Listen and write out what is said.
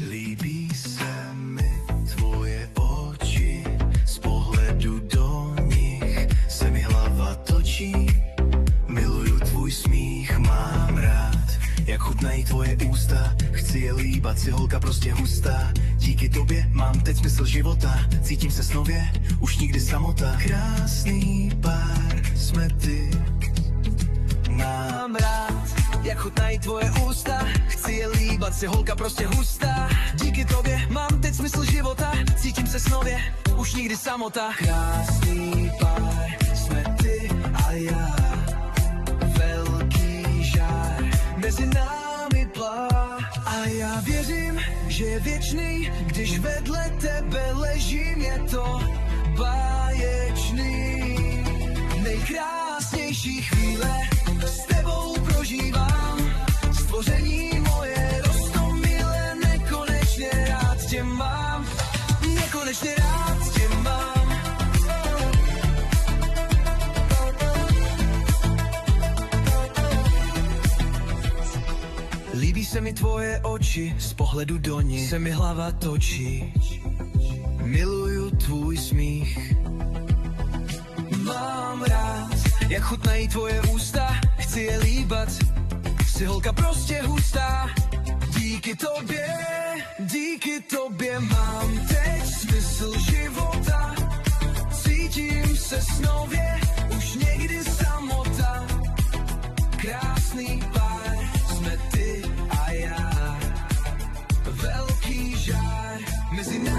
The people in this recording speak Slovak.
Líbí se mi tvoje oči, z pohledu do nich se mi hlava točí. Miluju tvůj smích, mám rád, jak chutnají tvoje ústa. Chci je líbat, si holka prostě hustá. Díky tobě mám teď smysl života, cítím se snově, už nikdy samota. Krásný pár jsme ty, mám rád, jak chutnají tvoje ústa. Chci je líbat, si holka prostě hustá. Díky tobě mám teď smysl života, cítím se snově, už nikdy samota. Krásný pár jsme ty a já, velký žár mezi námi plá. A já věřím, že je věčný, když vedle tebe ležím, je to báječný. Nejkrásnější chvíle s tebou prožívám, stvoření moje roztomilé, nekonečně rád tě mám, nekonečně rád tě mám. Líbí se mi tvoje oči, z pohledu do nich se mi hlava točí. Miluju tvůj smích, mám rád, jak chutnají tvoje ústa. Chci je líbat, si holka prostě hustá. Díky tobě mám teď smysl života. Cítím se snově, už někdy samota. Krásný pár jsme ty a já, velký žár mezi námi.